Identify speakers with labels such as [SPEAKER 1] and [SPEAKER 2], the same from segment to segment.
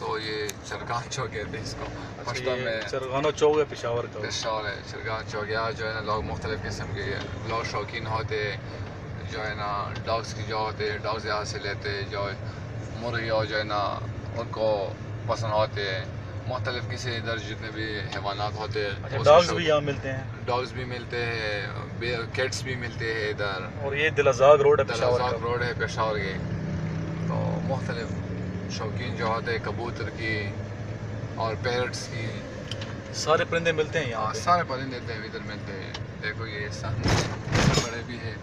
[SPEAKER 1] सो ये चरगान चौक कहते हैं इसको पश्तो में।
[SPEAKER 2] चरगाना चौक है पेशावर का।
[SPEAKER 1] पेशावर है चरगान चौक। यहाँ जो है ना लोग मुख्तलिफ़ किस्म के लोग शौकीन होते जो है ना डॉग्स की जो होते हैं, डॉग्स यहाँ से लेते हैं, जो मुर्गी और जो है ना उनको पसंद होते हैं। मुख्तलिफ़ किसी इधर जितने भी हैवानात होते हैं
[SPEAKER 2] डॉग्स भी यहाँ मिलते हैं।
[SPEAKER 1] डॉग्स भी मिलते हैं, कैट्स भी मिलते हैं इधर।
[SPEAKER 2] और ये दिलजाग रोड है पेशावर का।
[SPEAKER 1] दिलजाग रोड है पेशावर के। तो मुख्तलिफ़ शौकीन जो होते हैं कबूतर की और पैरट्स की,
[SPEAKER 2] सारे परिंदे मिलते हैं यहाँ।
[SPEAKER 1] सारे परिंदे इधर मिलते हैं। देखो ये सामने बड़े भी है।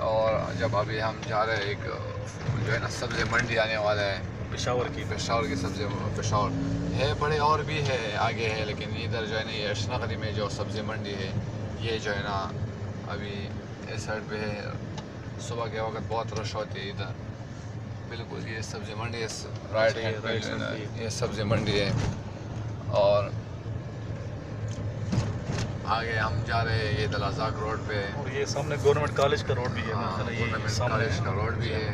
[SPEAKER 1] और जब अभी हम जा रहे हैं एक जो है ना सब्ज़ी मंडी आने वाला है पेशावर की सब्ज़ी पेशावर है, बड़े और भी है आगे है, लेकिन इधर जो है ना ये अशनगरी में जो सब्ज़ी मंडी है ये जो है ना अभी इस साइड पे है। सुबह के वक्त बहुत रश होती है इधर। बिल्कुल ये सब्ज़ी मंडी है, राइट हैंड पे जो है ना ये सब्ज़ी मंडी है। और आगे हम जा रहे हैं ये दिलजाग रोड पे।
[SPEAKER 2] और ये सामने गवर्नमेंट कॉलेज का रोड भी है।
[SPEAKER 1] गवर्नमेंट कॉलेज का रोड भी है।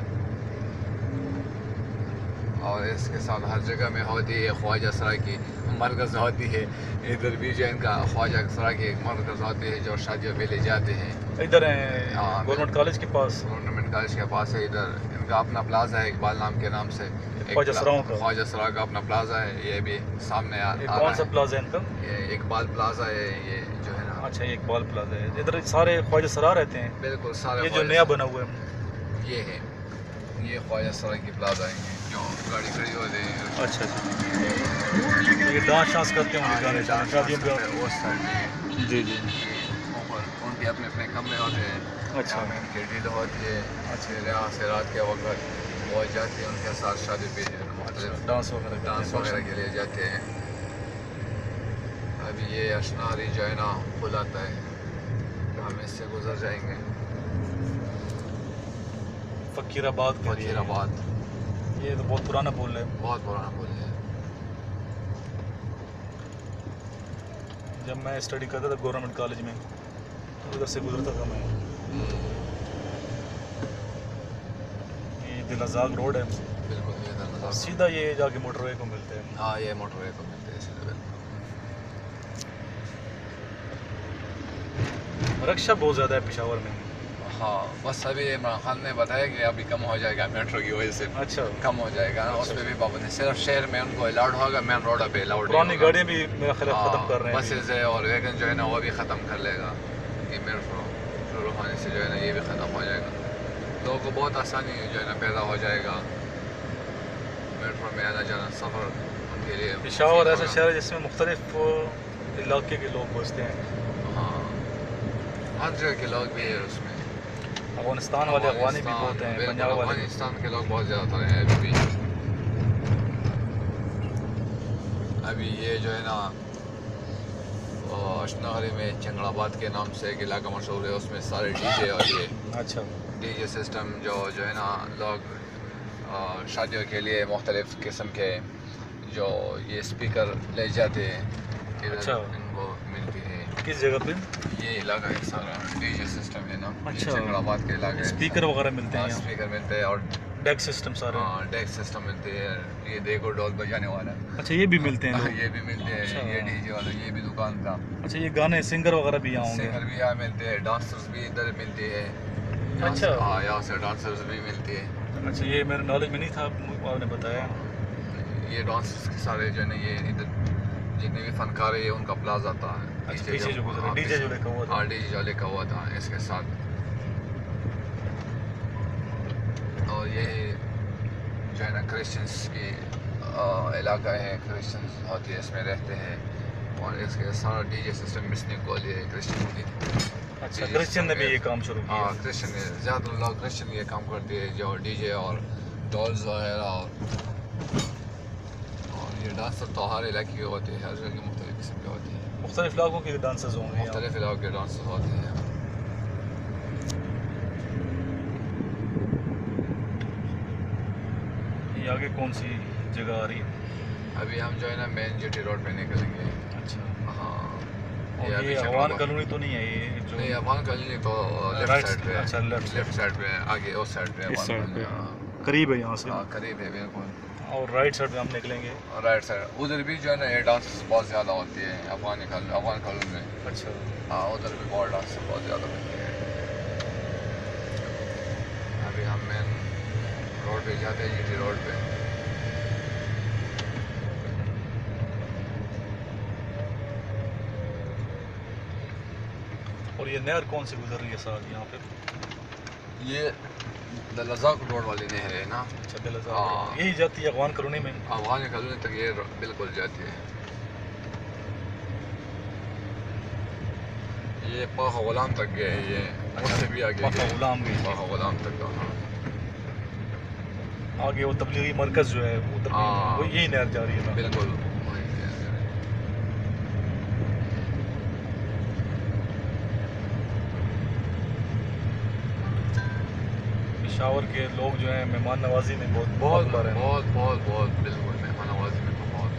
[SPEAKER 1] और इसके साथ हर जगह में होती है ख्वाजा सराय की मरकज़ होती है। इधर भी जो इनका ख्वाजा सराय की मरकज़ होती है जो शादियों पे ले जाते हैं।
[SPEAKER 2] इधर है गवर्नमेंट कॉलेज के पास।
[SPEAKER 1] गवर्नमेंट कॉलेज के पास है। इधर इनका अपना प्लाजा है इकबाल नाम के नाम से।
[SPEAKER 2] ख्वाजा
[SPEAKER 1] सराय का अपना प्लाजा है। ये भी सामने
[SPEAKER 2] कौन सा प्लाजा है इनका?
[SPEAKER 1] ये इकबाल प्लाजा है ये जो है ना।
[SPEAKER 2] अच्छा ये इकबाल प्लाजा है। इधर सारे ख्वाजा सराय रहते हैं।
[SPEAKER 1] बिल्कुल सारे।
[SPEAKER 2] ये जो नया बना हुआ है
[SPEAKER 1] ये है, ये ख्वाजा सराय की प्लाजा है जो गाड़ी खड़ी होती है।
[SPEAKER 2] अच्छा ये डांस शांस करते हैं शादियों पे
[SPEAKER 1] उस साइड।
[SPEAKER 2] जी जी।
[SPEAKER 1] ऊपर उनके अपने अपने कमरे होते हैं।
[SPEAKER 2] अच्छा
[SPEAKER 1] उनकी डील होती है। अच्छा यहाँ से रात के वक्त वो जाते हैं उनके साथ शादी पे
[SPEAKER 2] डांस वगैरह
[SPEAKER 1] के लिए जाते हैं। अभी ये अशनारी जो है ना पुल आता है, हम इससे गुजर जाएंगे।
[SPEAKER 2] फकीराबाद ये तो बहुत पुराना पुल है।
[SPEAKER 1] बहुत पुराना पुल है।
[SPEAKER 2] जब मैं स्टडी करता था गवर्नमेंट कॉलेज में तो उधर से गुजरता था मैं। ये दिलजाग रोड है।
[SPEAKER 1] बिल्कुल ये दिलजाग
[SPEAKER 2] सीधा ये जाके मोटरवे को मिलते हैं।
[SPEAKER 1] हाँ ये मोटरवे को मिलते हैं सीधा।
[SPEAKER 2] रक्षा बहुत ज़्यादा है पेशावर में।
[SPEAKER 1] हाँ बस अभी इमरान खान ने बताया कि अभी कम हो जाएगा मेट्रो की वजह से।
[SPEAKER 2] अच्छा
[SPEAKER 1] कम हो जाएगा ना। उस पर भी पाबंदी सिर्फ शहर में उनको अलाउड होगा, मेन रोड पे अलाउड।
[SPEAKER 2] पुरानी गाड़ियाँ भी मेरा ख्याल खत्म कर रहे हैं।
[SPEAKER 1] बसेज है और वैगन जो है ना वो भी ख़त्म कर लेगा कि मेट्रो शुरू होने से जो है ना ये भी ख़त्म हो जाएगा। लोगों को बहुत आसानी जो है ना पैदा हो जाएगा मेट्रो में आना जाना सफ़र उनके लिए।
[SPEAKER 2] पेशावर ऐसा शहर है जिसमें मुख्तलिफ इलाके के लोग बसते हैं।
[SPEAKER 1] हाँ हर जगह के लोग भी है उसमें।
[SPEAKER 2] अफगानिस्तान वाले अफगानी भी बहुत हैं। पंजाब वाले
[SPEAKER 1] अफगानिस्तान के लोग बहुत ज़्यादा हैं अभी भी। अभी ये जो है ना अशनागरी में चंगड़ाबाद के नाम से एक इलाका मशहूर है, उसमें सारे डीजे और ये
[SPEAKER 2] अच्छा
[SPEAKER 1] डीजे सिस्टम जो है ना लोग शादियों के लिए मुख्तलिफ़ किस्म के जो ये स्पीकर ले जाते हैं इधर। अच्छा इनको मिलती है।
[SPEAKER 2] किस जगह पे?
[SPEAKER 1] ये इलाका है सारा डीजे सिस्टम है ना।
[SPEAKER 2] अच्छा
[SPEAKER 1] चंगड़ाबाद के इलाके
[SPEAKER 2] स्पीकर वगैरह मिलते हैं।
[SPEAKER 1] स्पीकर मिलते हैं और
[SPEAKER 2] डेक सिस्टम सारे।
[SPEAKER 1] हाँ डेक सिस्टम मिलते हैं। ये देखो ढोल बजाने वाला।
[SPEAKER 2] अच्छा ये भी मिलते हैं।
[SPEAKER 1] ये भी मिलते हैं। अच्छा। ये डीजे वाला ये भी दुकान था।
[SPEAKER 2] अच्छा ये गाने सिंगर वगैरह भी यहाँ होंगे?
[SPEAKER 1] सिंगर भी यहाँ मिलते हैं, डांसर्स भी इधर मिलते हैं।
[SPEAKER 2] अच्छा
[SPEAKER 1] हाँ यहाँ से डांसर्स भी मिलते हैं।
[SPEAKER 2] अच्छा ये मेरे नॉलेज में नहीं था, आपने बताया।
[SPEAKER 1] ये डांसर्स के सारे जो है ना ये इधर जितने भी फनकार है उनका प्लाजा था।
[SPEAKER 2] अच्छा पीछे जो डीजे जो लिखा हुआ था।
[SPEAKER 1] हाँ डीजे जो लिखा हुआ था इसके साथ। और ये जो है ना क्रिश्चियंस की इलाका है, क्रिश्चियंस होती है इसमें रहते हैं। और इसके सारा डीजे सिस्टम मिसने को लिए क्रिश्चियन की।
[SPEAKER 2] अच्छा क्रिश्चियन ने भी ये काम शुरू किया?
[SPEAKER 1] हाँ क्रिश्चियन ने ज़्यादा लोग क्रिश्चियन ये काम करते हैं जो डीजे और डॉल्स वगैरह और ये डांसर तो हर इलाके के होते हैं, हर जगह के मुख्तलिफ किस्म के होते हैं।
[SPEAKER 2] मुख्तलिफ इलाकों के डांसर्स होंगे।
[SPEAKER 1] मुख्तलिफ इलाकों के डांसर्स होते हैं।
[SPEAKER 2] ये आगे कौन सी जगह आ रही है?
[SPEAKER 1] अभी हम जो है ना मेन जीटी रोड पे निकलेंगे।
[SPEAKER 2] अच्छा
[SPEAKER 1] हाँ
[SPEAKER 2] और ये अवान कॉलोनी तो नहीं है ये जो?
[SPEAKER 1] नहीं अवान कॉलोनी तो लेफ्ट साइड पे।
[SPEAKER 2] अच्छा लेफ्ट
[SPEAKER 1] साइड पे आगे उस साइड पे।
[SPEAKER 2] इस साइड पे करीब है यहाँ से।
[SPEAKER 1] हाँ करीब है बिल्कुल।
[SPEAKER 2] और राइट साइड में हम निकलेंगे।
[SPEAKER 1] राइट साइड उधर भी जो है ना ये डांस बहुत ज़्यादा होती है अफगान कॉलोनी में।
[SPEAKER 2] अच्छा,
[SPEAKER 1] हाँ उधर भी बहुत डांस बहुत ज़्यादा होती है। अभी हम मेन रोड पे जाते हैं, जीटी रोड पे।
[SPEAKER 2] और ये नहर कौन सी गुजर रही है साथ यहाँ पे?
[SPEAKER 1] ये लजाक रोड वाली नहर है ना।
[SPEAKER 2] अच्छा, दिलजा
[SPEAKER 1] हाँ।
[SPEAKER 2] यही जाती है अफगान कॉलोनी में।
[SPEAKER 1] अफगान कॉलोनी तक ये बिल्कुल जाती है। ये पाख गुलाम तक गया है, ये उससे भी आगे
[SPEAKER 2] पाखा गुलाम गई।
[SPEAKER 1] पाख गुलाम तक का। हाँ
[SPEAKER 2] आगे वो तबलीगी मरकज जो है उधर भी
[SPEAKER 1] हाँ।
[SPEAKER 2] वो यही नहर जा रही है ना।
[SPEAKER 1] बिल्कुल।
[SPEAKER 2] पेशावर के लोग जो है मेहमान नवाजी में बहुत
[SPEAKER 1] बहुत
[SPEAKER 2] बार है।
[SPEAKER 1] बहुत बहुत बहुत बिल्कुल मेहमान नवाजी में तो बहुत।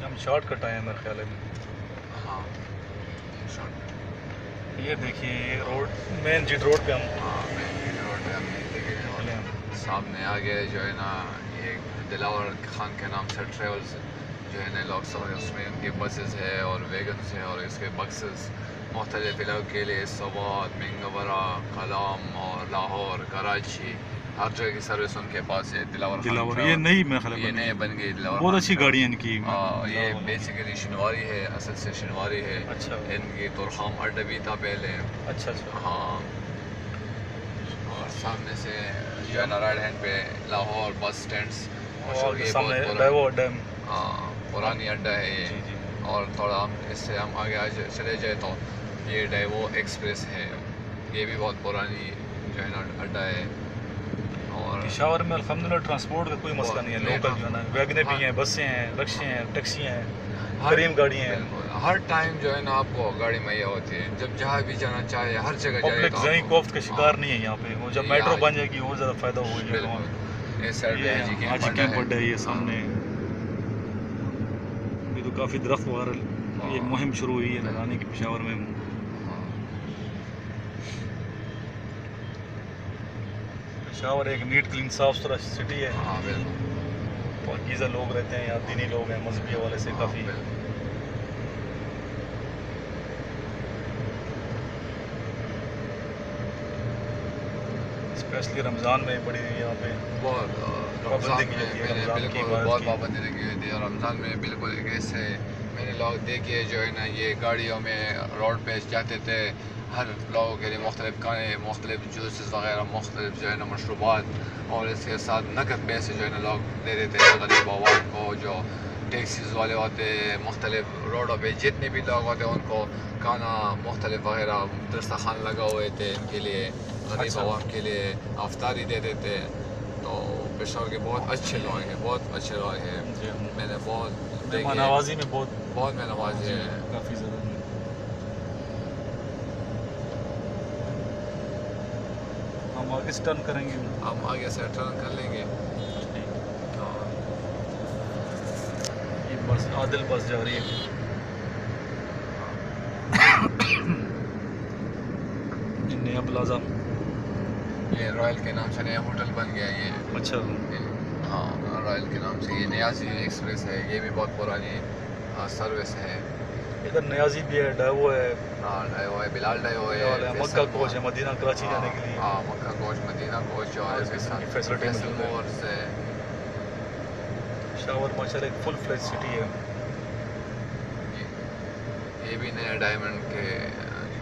[SPEAKER 2] हम शॉर्टकट आए हैं मेरे ख्याल में।
[SPEAKER 1] हाँ
[SPEAKER 2] ये देखिए ये रोड मेन जीट रोड पे हम
[SPEAKER 1] हाँ मेन रोड पे हम निकले और
[SPEAKER 2] निकले हैं।
[SPEAKER 1] सामने आगे जो है ना ये दिलावर खान के नाम से ट्रेवल्स जो है ना लोग सब उसमें उनके बसेस है और वैगन्स है और इसके बक्सेस मुख्तलिफ इलाकों के लिए सवात, मिंगवरा, कलाम और लाहौर, कराची हर जगह की सर्विस उनके पास है। दिलावर
[SPEAKER 2] ये नई मेरे ख्याल
[SPEAKER 1] ये
[SPEAKER 2] में
[SPEAKER 1] नए बन गई दिलावर
[SPEAKER 2] बहुत अच्छी गाड़ी है इनकी।
[SPEAKER 1] ये बेसिकली शनवारी है, असल से शनवारी है।
[SPEAKER 2] अच्छा
[SPEAKER 1] इनकी तुरखाम अड्डा भी था पहले।
[SPEAKER 2] अच्छा अच्छा।
[SPEAKER 1] हाँ और सामने से जो है ना राइट हैंड पे लाहौर बस स्टैंड्स
[SPEAKER 2] और
[SPEAKER 1] ये
[SPEAKER 2] सामने
[SPEAKER 1] बहुत
[SPEAKER 2] डाइवो डैम।
[SPEAKER 1] पुरानी अड्डा है ये।
[SPEAKER 2] जी जी।
[SPEAKER 1] और थोड़ा हम इससे हम आगे चले जाए तो ये डाइवो एक्सप्रेस है, ये भी बहुत पुरानी जो है ना अड्डा है। और
[SPEAKER 2] पेशावर में अल्हम्दुलिल्लाह ट्रांसपोर्ट का कोई मसला नहीं है। लोकल जो है ना वैगने भी हैं, बसें हैं, रक्शे हैं, टैक्सी हैं, करीम गाड़ियाँ हैं।
[SPEAKER 1] बिल्कुल, हर टाइम जो है ना आपको गाड़ी मुहैया होती है, जब जहाँ भी जाना चाहे हर जगह जाए
[SPEAKER 2] पब्लिक
[SPEAKER 1] तो
[SPEAKER 2] जहीं
[SPEAKER 1] आपको-
[SPEAKER 2] कोफ्त का शिकार नहीं है यहाँ पे। वो जब मेट्रो बन जाएगी और ज़्यादा फ़ायदा होगा।
[SPEAKER 1] बिल्कुल। इस साइड पे
[SPEAKER 2] ये
[SPEAKER 1] हाजी
[SPEAKER 2] हाजी
[SPEAKER 1] कैंप
[SPEAKER 2] कैंप
[SPEAKER 1] अड्डा
[SPEAKER 2] है ये सामने। ये तो काफ़ी दरख्त वगैरह ये मुहिम शुरू हुई है लगाने की पेशावर में। पेशावर एक नीट क्लीन साफ सुथरा सिटी है।
[SPEAKER 1] हाँ बिल्कुल।
[SPEAKER 2] और गीज़ा लोग रहते हैं यहाँ, दीनी लोग हैं, मजहबी हवाले से काफ़ी।
[SPEAKER 1] बिल्कुल।
[SPEAKER 2] स्पेशली रमज़ान में बड़ी यहाँ पे
[SPEAKER 1] बहुत
[SPEAKER 2] पाबंदी
[SPEAKER 1] रमज़ान
[SPEAKER 2] की
[SPEAKER 1] में
[SPEAKER 2] जाती है,
[SPEAKER 1] मैंने
[SPEAKER 2] रमज़ान की
[SPEAKER 1] बिल्कुल
[SPEAKER 2] इबादत
[SPEAKER 1] बहुत
[SPEAKER 2] की।
[SPEAKER 1] पाबंदी लगी हुई थी और रमज़ान में बिल्कुल एक ऐसे मैंने लोग देखे जो है ना ये गाड़ियों में रोड पे जाते थे, हर लोगों के लिए मुख्तलिफ खाने, मुख्तलिफ जूसेस वगैरह, मुख्तलिफ जो है ना मशरूबात और इसके साथ नकद पैसे जो है ना लोग दे देते हैं गरीब आवाम को। जो टैक्सीज वाले होते हैं मुख्तलिफ रोडों पे जितने भी लोग होते हैं उनको खाना मुख्तलिफ वगैरह दस्तरखान लगा हुए थे इनके लिए, गरीब
[SPEAKER 2] अच्छा।
[SPEAKER 1] आवाम के लिए अफ्तारी दे देते। तो पेशावर के बहुत अच्छे लोग हैं, बहुत अच्छे लोग हैं।
[SPEAKER 2] जी,
[SPEAKER 1] मैंने बहुत देखे,
[SPEAKER 2] मेहमान नवाजी में बहुत
[SPEAKER 1] बहुत मेहमान नवाजी है।
[SPEAKER 2] काफ़ी ज़्यादा। हम आगे से टर्न करेंगे।
[SPEAKER 1] हम आगे से टर्न कर लेंगे।
[SPEAKER 2] ये बस आदिल बस जा रही है। ये नया प्लाजा।
[SPEAKER 1] ये रॉयल के नाम से नया होटल बन गया ये।
[SPEAKER 2] अच्छा
[SPEAKER 1] हाँ रॉयल के नाम से ये न्याजी एक्सप्रेस है, ये भी बहुत पुरानी सर्विस है।
[SPEAKER 2] इधर नयाजी भी है, डाइवो है,
[SPEAKER 1] हाँ डाइवो है, बिलाल डाइवो है,
[SPEAKER 2] और मक्का कोच है मदीना कराची जाने के लिए।
[SPEAKER 1] हाँ मक्का कोच, मदीना कोच और इसके साथ
[SPEAKER 2] फैसिलिटी
[SPEAKER 1] फैसल
[SPEAKER 2] मौजूद है।
[SPEAKER 1] मोर्स है।
[SPEAKER 2] पेशावर माशाल्लाह एक फुल फ्लेज सिटी है।
[SPEAKER 1] ये भी नया डायमंड के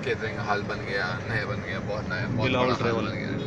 [SPEAKER 1] केटरिंग हॉल बन गया, नया बन गया, बहुत नया, बहुत
[SPEAKER 2] बिलावल
[SPEAKER 1] बड़ा हॉल
[SPEAKER 2] ट्रैवल।
[SPEAKER 1] बन गया।